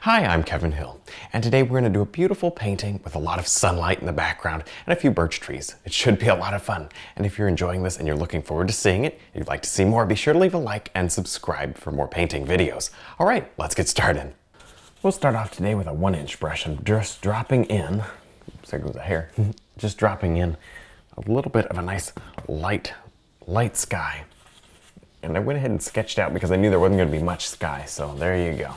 Hi, I'm Kevin Hill, and today we're going to do a beautiful painting with a lot of sunlight in the background and a few birch trees. It should be a lot of fun, and if you're enjoying this and you're looking forward to seeing it, and you'd like to see more, be sure to leave a like and subscribe for more painting videos. All right, let's get started. We'll start off today with a 1-inch brush. I'm just dropping in, oops, there goes a hair, just dropping in a little bit of a nice light sky. And I went ahead and sketched out because I knew there wasn't going to be much sky, so there you go.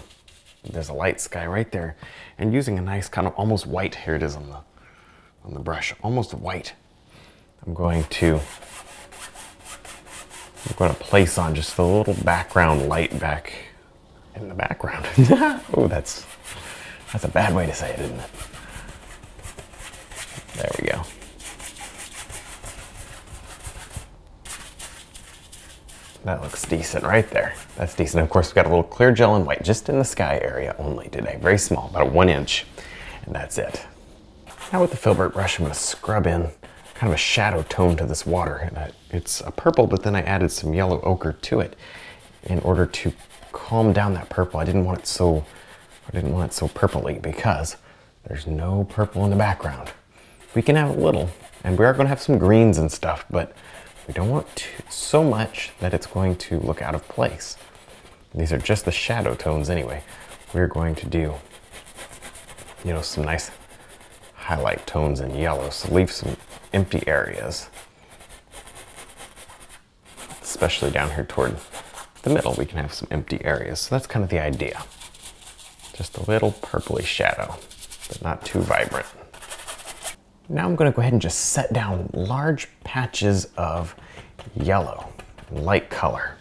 There's a light sky right there, and using a nice kind of almost white, here it is on the brush, almost white. I'm going to place on just a little background light back in the background. Oh, that's a bad way to say it, isn't it? There we go. That looks decent right there. That's decent. Of course, we've got a little clear gel and white just in the sky area only today. Very small, about 1 inch, and that's it. Now with the filbert brush, I'm going to scrub in kind of a shadow tone to this water. And it's a purple, but then I added some yellow ochre to it in order to calm down that purple. I didn't want it so purpley because there's no purple in the background. We can have a little, and we are going to have some greens and stuff, but we don't want so much that it's going to look out of place. These are just the shadow tones anyway. We're going to do, some nice highlight tones in yellow, so leave some empty areas. Especially down here toward the middle, we can have some empty areas. So that's kind of the idea. Just a little purpley shadow, but not too vibrant. Now I'm going to go ahead and just set down large patches of yellow, light color,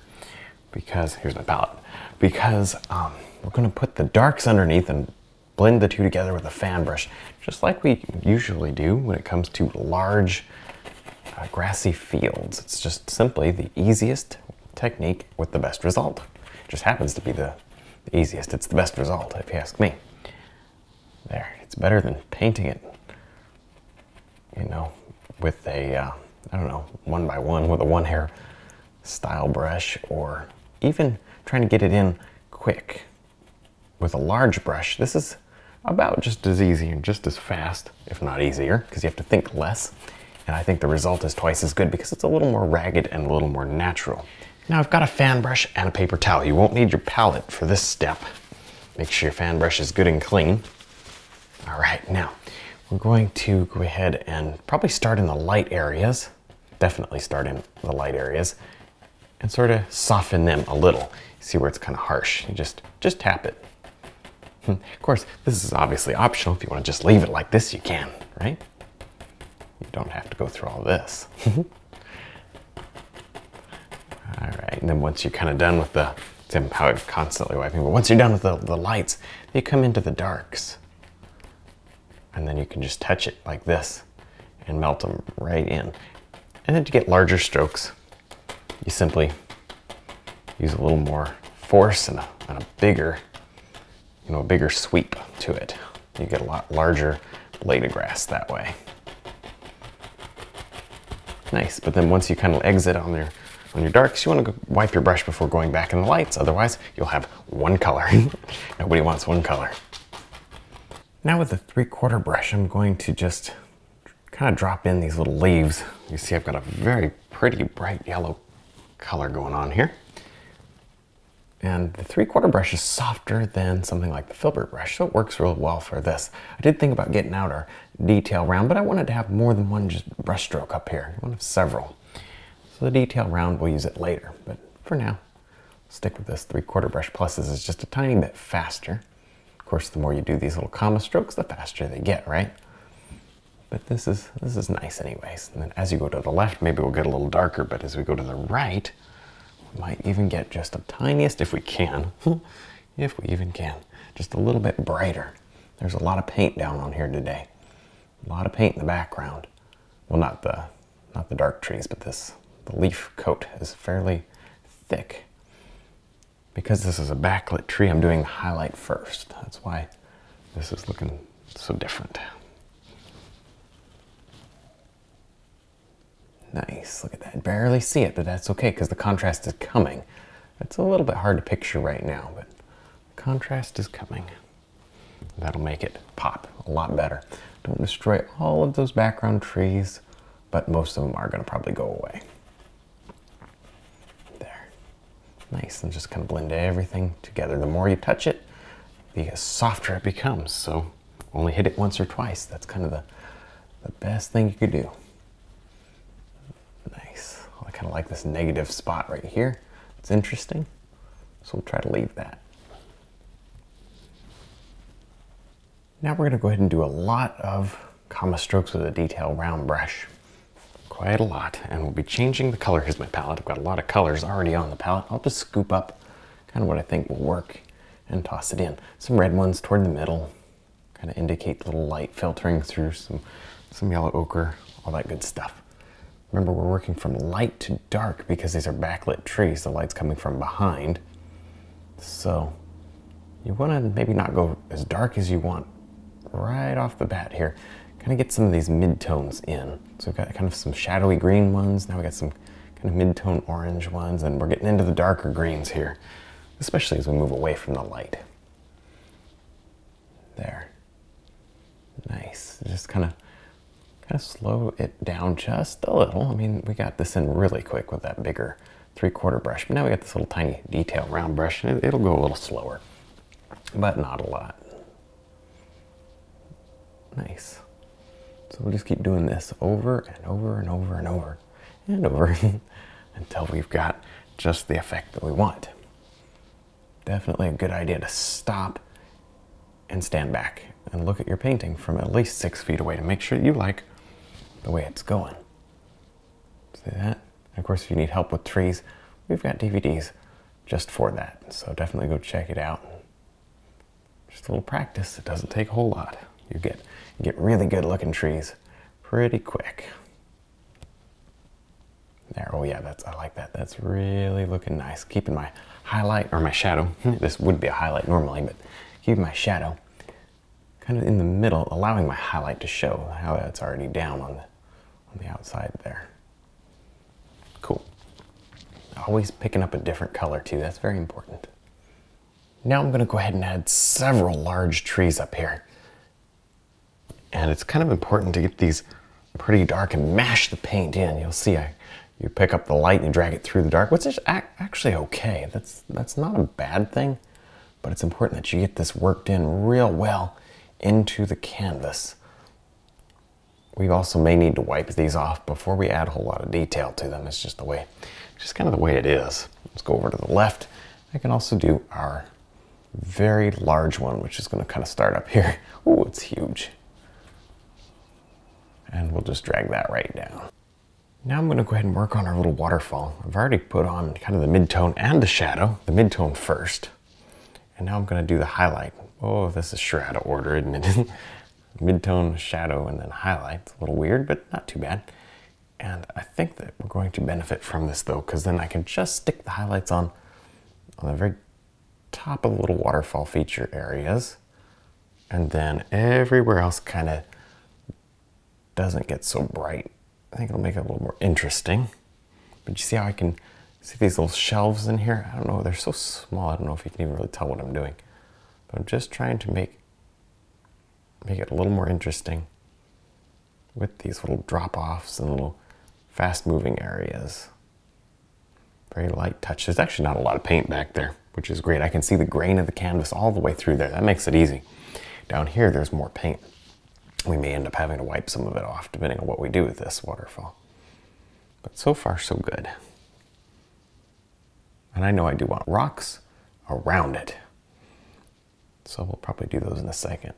because, here's my palette, because we're going to put the darks underneath and blend the two together with a fan brush, just like we usually do when it comes to large grassy fields. It's just simply the easiest technique with the best result. It just happens to be the easiest. It's the best result, if you ask me. There, it's better than painting it with a, I don't know, 1x1 with a 1-hair style brush, or even trying to get it in quick with a large brush. This is about just as easy and just as fast, if not easier, because you have to think less. And I think the result is twice as good because it's a little more ragged and a little more natural. Now I've got a fan brush and a paper towel. You won't need your palette for this step. Make sure your fan brush is good and clean. All right, now we're going to go ahead and probably start in the light areas. Definitely start in the light areas and sort of soften them a little. See where it's kind of harsh. You just tap it. Of course, this is obviously optional. If you want to just leave it like this, you can, right? You don't have to go through all this. All right, and then once you're kind of done with the, see how I'm constantly wiping, but once you're done with the lights, you come into the darks. And then you can just touch it like this and melt them right in. And then to get larger strokes, you simply use a little more force and a bigger, a bigger sweep to it. You get a lot larger blade of grass that way. Nice, but then once you kind of exit on your darks, you want to wipe your brush before going back in the lights. Otherwise, you'll have one color. Nobody wants one color. Now with the 3/4 brush, I'm going to just kind of drop in these little leaves. You see I've got a very pretty bright yellow color going on here. And the 3/4 brush is softer than something like the filbert brush, so it works real well for this. I did think about getting out our detail round, but I wanted to have more than one just brush stroke up here. I want to have several. So the detail round, we'll use it later, but for now, stick with this 3/4 brush. Plus, this is just a tiny bit faster. Of course, the more you do these little comma strokes, the faster they get, right? But this is nice anyways. And then as you go to the left, maybe we'll get a little darker, but as we go to the right, we might even get just the tiniest, if we can, if we even can, just a little bit brighter. There's a lot of paint down on here today. A lot of paint in the background. Well, not the dark trees, but the leaf coat is fairly thick. Because this is a backlit tree, I'm doing the highlight first. That's why this is looking so different. Nice, look at that. Barely see it, but that's okay because the contrast is coming. It's a little bit hard to picture right now, but the contrast is coming. That'll make it pop a lot better. Don't destroy all of those background trees, but most of them are going to probably go away. There. Nice, and just kind of blend everything together. The more you touch it, the softer it becomes. So only hit it once or twice. That's kind of the best thing you could do. Nice. I kind of like this negative spot right here. It's interesting. So we'll try to leave that. Now we're going to go ahead and do a lot of comma strokes with a detail round brush. Quite a lot. And we'll be changing the color. Here's my palette. I've got a lot of colors already on the palette. I'll just scoop up kind of what I think will work and toss it in. Some red ones toward the middle. Kind of indicate a little light filtering through, some yellow ochre, all that good stuff. Remember, we're working from light to dark because these are backlit trees. The light's coming from behind. So you want to maybe not go as dark as you want right off the bat here. Kind of get some of these mid-tones in. So we've got kind of some shadowy green ones. Now we got some kind of mid-tone orange ones, and we're getting into the darker greens here, especially as we move away from the light. There. Nice. Just kind of slow it down just a little. I mean, we got this in really quick with that bigger 3/4 brush, but now we got this little tiny detail round brush, and it'll go a little slower, but not a lot. Nice. So we'll just keep doing this over and over and over and over and over until we've got just the effect that we want. Definitely a good idea to stop and stand back and look at your painting from at least 6 feet away to make sure you like the way it's going. See that? And of course, if you need help with trees, we've got DVDs just for that. So definitely go check it out. Just a little practice. It doesn't take a whole lot. You get really good looking trees pretty quick. There, oh yeah, I like that. That's really looking nice. Keeping my highlight, or my shadow, this would be a highlight normally, but keeping my shadow kind of in the middle, allowing my highlight to show how that's already down on the outside there. Cool. Always picking up a different color too, that's very important. Now I'm gonna go ahead and add several large trees up here. And it's kind of important to get these pretty dark and mash the paint in. You'll see you pick up the light and drag it through the dark, which is actually okay. That's not a bad thing, but it's important that you get this worked in real well into the canvas. We also may need to wipe these off before we add a whole lot of detail to them. It's just kind of the way it is. Let's go over to the left. I can also do our very large one, which is going to kind of start up here. Ooh, it's huge. And we'll just drag that right down. Now I'm going to go ahead and work on our little waterfall. I've already put on kind of the mid-tone and the shadow, the mid-tone first. And now I'm going to do the highlight. Oh, this is sure out of order, isn't it? Mid-tone, shadow, and then highlight. It's a little weird, but not too bad. And I think that we're going to benefit from this though, because then I can just stick the highlights on the very top of the little waterfall feature areas. And then everywhere else kind of doesn't get so bright. I think it'll make it a little more interesting. But you see how I can see these little shelves in here? I don't know, they're so small, I don't know if you can even really tell what I'm doing. But I'm just trying to make it a little more interesting with these little drop-offs and little fast-moving areas. Very light touch. There's actually not a lot of paint back there, which is great. I can see the grain of the canvas all the way through there. That makes it easy. Down here, there's more paint. We may end up having to wipe some of it off, depending on what we do with this waterfall. But so far, so good. And I know I do want rocks around it. So we'll probably do those in a second.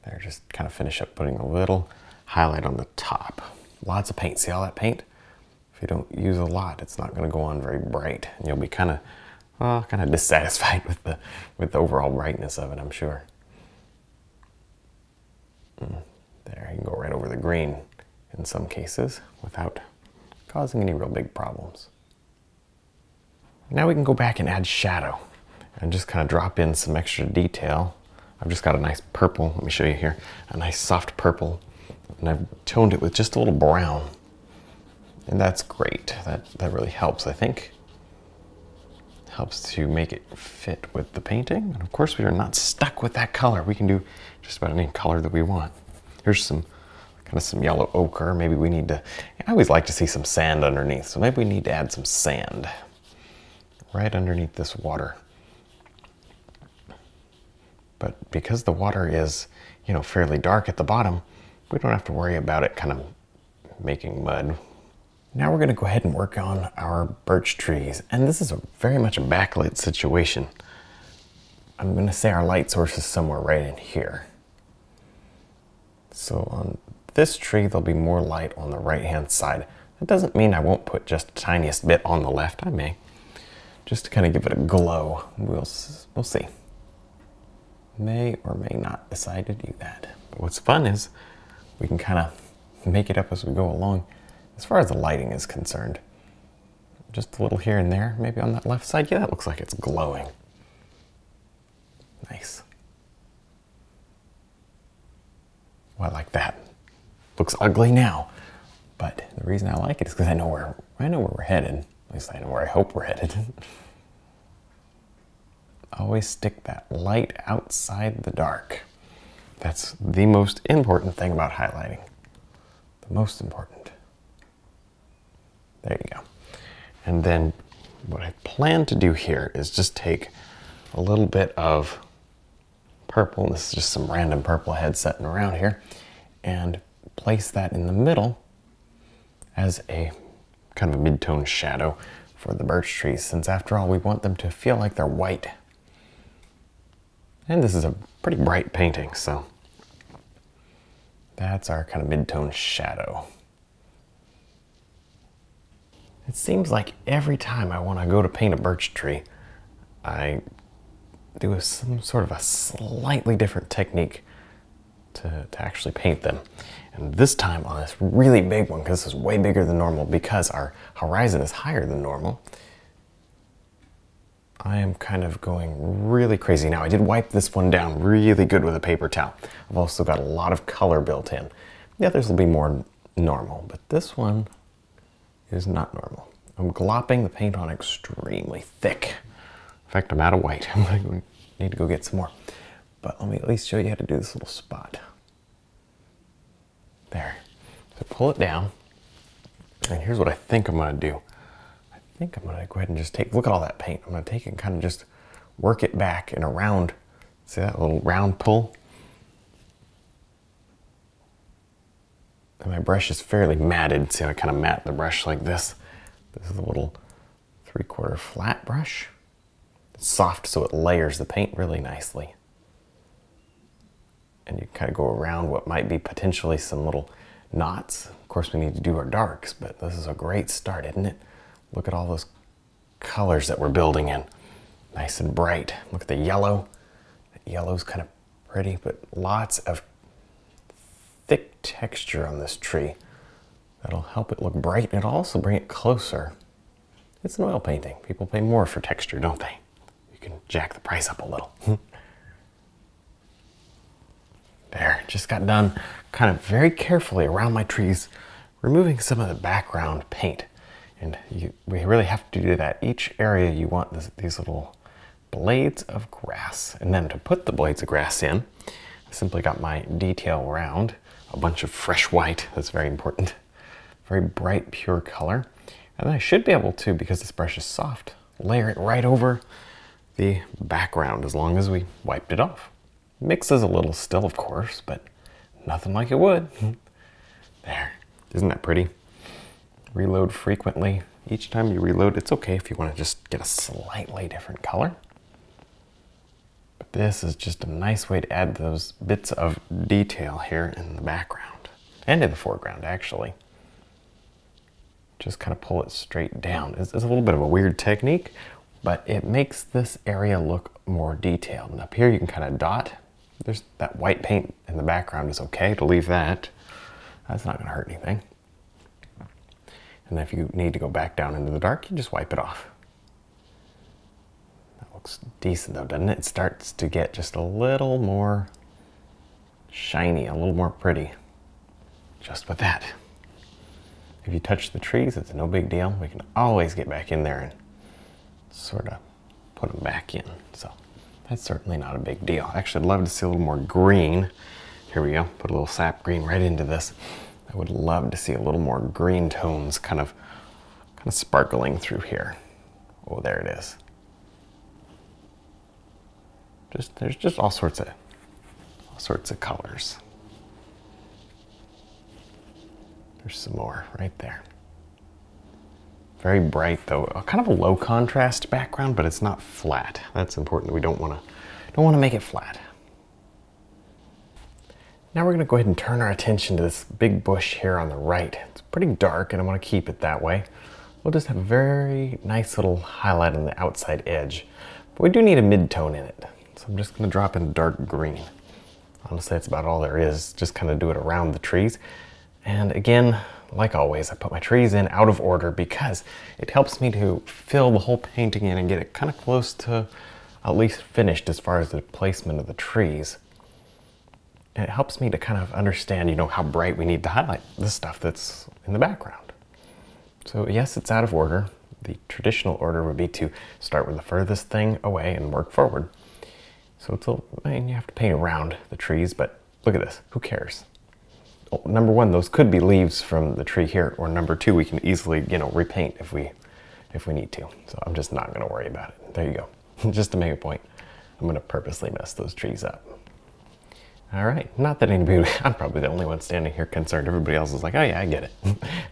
There, just kind of finish up putting a little highlight on the top. Lots of paint. See all that paint? If you don't use a lot, it's not going to go on very bright. And you'll be kind of dissatisfied with the overall brightness of it, I'm sure. There, you can go right over the green in some cases without causing any real big problems. Now we can go back and add shadow and just kind of drop in some extra detail. I've just got a nice purple, let me show you here, a nice soft purple, and I've toned it with just a little brown. And that's great, that really helps, I think. helps to make it fit with the painting. And of course, we are not stuck with that color. We can do just about any color that we want. Here's some kind of some yellow ochre. Maybe we need to, I always like to see some sand underneath. So maybe we need to add some sand right underneath this water. But because the water is, you know, fairly dark at the bottom, we don't have to worry about it kind of making mud. Now we're going to go ahead and work on our birch trees. And this is very much a backlit situation. I'm going to say our light source is somewhere right in here. So on this tree, there'll be more light on the right-hand side. That doesn't mean I won't put just the tiniest bit on the left. I may, just to kind of give it a glow. We'll see. May or may not decide to do that. But what's fun is we can kind of make it up as we go along. As far as the lighting is concerned, just a little here and there, maybe on that left side. Yeah, that looks like it's glowing. Nice. Well, I like that. Looks ugly now, but the reason I like it is because I know where we're headed. At least I know where I hope we're headed. Always stick that light outside the dark. That's the most important thing about highlighting. The most important. There you go. And then what I plan to do here is just take a little bit of purple. This is just some random purple head setting around here, and place that in the middle as a kind of a mid-tone shadow for the birch trees, since after all we want them to feel like they're white. And this is a pretty bright painting, so that's our kind of mid-tone shadow. It seems like every time I want to go to paint a birch tree, I do some sort of a slightly different technique to actually paint them. And this time on this really big one, because this is way bigger than normal, because our horizon is higher than normal, I am kind of going really crazy. Now, I did wipe this one down really good with a paper towel. I've also got a lot of color built in. The others will be more normal, but this one is not normal. I'm glopping the paint on extremely thick. In fact, I'm out of white. I'm going to need to go get some more. But let me at least show you how to do this little spot. There. So pull it down. And here's what I think I'm going to do. I think I'm going to go ahead and just take, look at all that paint. I'm going to take it and kind of just work it back in a round. See that little round pull? And my brush is fairly matted. See how I kind of mat the brush like this? This is a little 3/4 flat brush. It's soft so it layers the paint really nicely. And you kind of go around what might be potentially some little knots. Of course, we need to do our darks, but this is a great start, isn't it? Look at all those colors that we're building in. Nice and bright. Look at the yellow. The yellow's kind of pretty, but lots of thick texture on this tree. That'll help it look bright. It'll also bring it closer. It's an oil painting. People pay more for texture, don't they? You can jack the price up a little. There, just got done kind of very carefully around my trees, removing some of the background paint. And we really have to do that. Each area you want these little blades of grass. And then to put the blades of grass in, I simply got my detail round, a bunch of fresh white. That's very important. Very bright, pure color. And then I should be able to, because this brush is soft, layer it right over the background as long as we wiped it off. Mixes a little still, of course, but nothing like it would. There. Isn't that pretty? Reload frequently. Each time you reload, it's okay if you want to just get a slightly different color. But this is just a nice way to add those bits of detail here in the background. And in the foreground, actually. Just kind of pull it straight down. It's a little bit of a weird technique, but it makes this area look more detailed. And up here you can kind of dot. There's that white paint in the background is okay to leave that. That's not going to hurt anything. And if you need to go back down into the dark, you just wipe it off. That looks decent though, doesn't it? It starts to get just a little more shiny, a little more pretty. Just with that. If you touch the trees, it's no big deal. We can always get back in there and sort of put them back in. So that's certainly not a big deal. Actually, I'd love to see a little more green. Here we go, put a little sap green right into this. I would love to see a little more green tones kind of sparkling through here. Oh, there it is. There's just all sorts of colors. There's some more right there. Very bright though, kind of a low contrast background, but it's not flat. That's important. We don't want to make it flat. Now we're going to go ahead and turn our attention to this big bush here on the right. It's pretty dark and I want to keep it that way. We'll just have a very nice little highlight on the outside edge. But we do need a mid-tone in it. So I'm just going to drop in dark green. Honestly, that's about all there is. Just kind of do it around the trees. And again, like always, I put my trees in out of order because it helps me to fill the whole painting in and get it kind of close to at least finished as far as the placement of the trees. And it helps me to kind of understand, you know, how bright we need to highlight the stuff that's in the background. So yes, it's out of order. The traditional order would be to start with the furthest thing away and work forward. So you have to paint around the trees, but look at this, who cares? Well, number one, those could be leaves from the tree here, or number two, we can easily, you know, repaint if we need to. So I'm just not gonna worry about it. There you go. Just to make a point, I'm gonna purposely mess those trees up. All right, not that anybody, I'm probably the only one standing here concerned. Everybody else is like, oh yeah, I get it.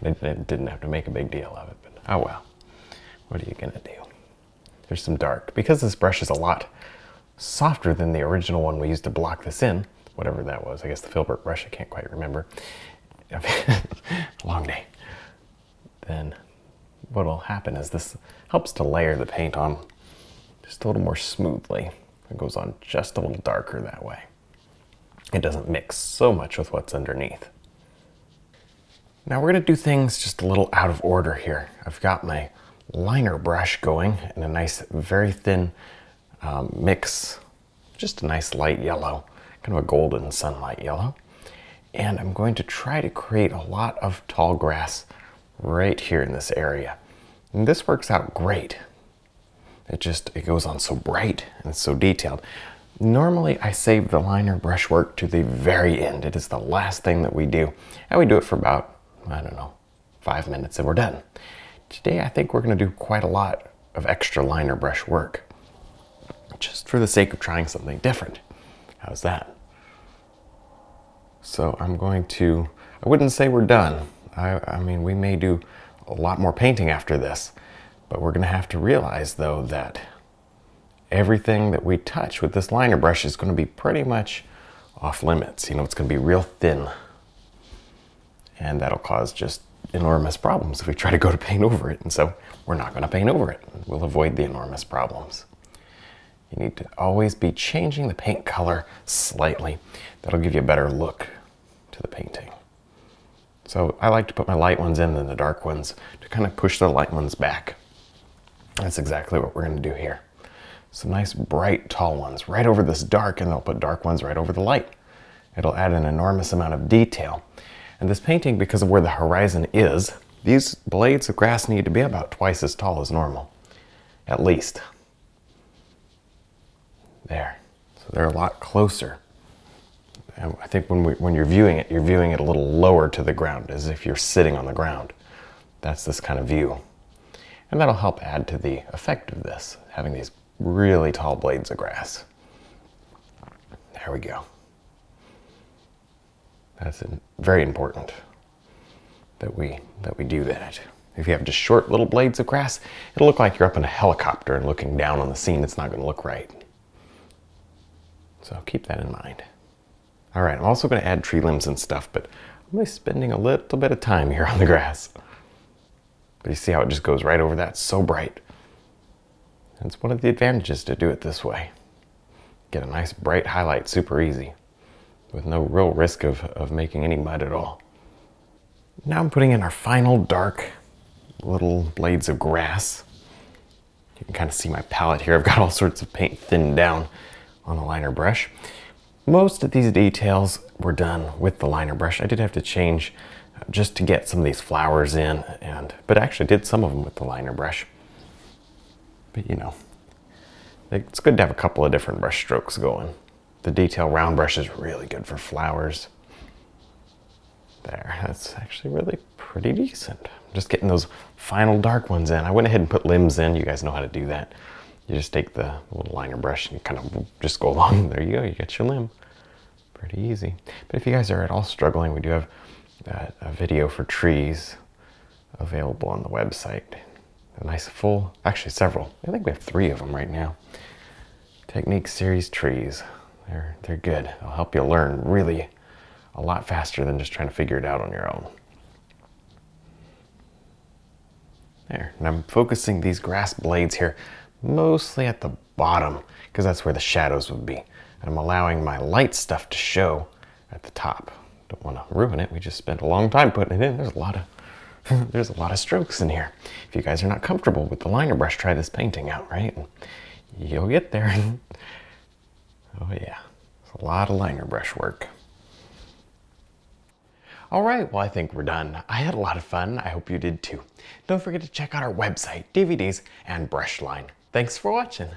They didn't have to make a big deal of it, but oh well. What are you gonna do? There's some dark. Because this brush is a lot softer than the original one we used to block this in, whatever that was, I guess the filbert brush, I can't quite remember. Long day. Then what'll happen is this helps to layer the paint on just a little more smoothly. It goes on just a little darker that way. It doesn't mix so much with what's underneath. Now we're going to do things just a little out of order here. I've got my liner brush going in a nice, very thin mix, just a nice light yellow, kind of a golden sunlight yellow. And I'm going to try to create a lot of tall grass right here in this area. And this works out great. It goes on so bright and so detailed. Normally, I save the liner brush work to the very end. It is the last thing that we do. And we do it for about, I don't know, 5 minutes and we're done. Today, I think we're gonna do quite a lot of extra liner brush work, just for the sake of trying something different. How's that? So I wouldn't say we're done. I mean, we may do a lot more painting after this, but we're gonna have to realize though that everything that we touch with this liner brush is going to be pretty much off limits. You know, it's going to be real thin. And that'll cause just enormous problems if we try to go to paint over it. And so we're not going to paint over it. We'll avoid the enormous problems. You need to always be changing the paint color slightly. That'll give you a better look to the painting. So I like to put my light ones in and the dark ones to kind of push the light ones back. That's exactly what we're going to do here. Some nice bright tall ones right over this dark, and they'll put dark ones right over the light. It'll add an enormous amount of detail. And this painting, because of where the horizon is, these blades of grass need to be about twice as tall as normal, at least. There, so they're a lot closer. And I think when you're viewing it a little lower to the ground, as if you're sitting on the ground. That's this kind of view. And that'll help add to the effect of this, having these really tall blades of grass. There we go. That's very important that we do that. If you have just short little blades of grass, it'll look like you're up in a helicopter and looking down on the scene. It's not going to look right. So keep that in mind. All right, I'm also going to add tree limbs and stuff, but I'm really spending a little bit of time here on the grass. But you see how it just goes right over that, so bright. It's one of the advantages to do it this way. Get a nice bright highlight super easy, with no real risk of making any mud at all. Now I'm putting in our final dark little blades of grass. You can kind of see my palette here. I've got all sorts of paint thinned down on the liner brush. Most of these details were done with the liner brush. I did have to change just to get some of these flowers in, but actually did some of them with the liner brush. But you know, It's good to have a couple of different brush strokes going. The detail round brush is really good for flowers. There, that's actually really pretty decent. Just getting those final dark ones in. I went ahead and put limbs in. You guys know how to do that. You just take the little liner brush and you kind of just go along. There you go, you get your limb. Pretty easy. But if you guys are at all struggling, we do have a video for trees available on the website. A nice full, actually several. I think we have 3 of them right now. Technique series trees. They're good. They'll help you learn really a lot faster than just trying to figure it out on your own. There, and I'm focusing these grass blades here mostly at the bottom because that's where the shadows would be. And I'm allowing my light stuff to show at the top. Don't want to ruin it. We just spent a long time putting it in. There's a lot of strokes in here. If you guys are not comfortable with the liner brush, try this painting out, right? You'll get there. Oh yeah, it's a lot of liner brush work. All right, well, I think we're done. I had a lot of fun. I hope you did too. Don't forget to check out our website, DVDs, and brush line. Thanks for watching.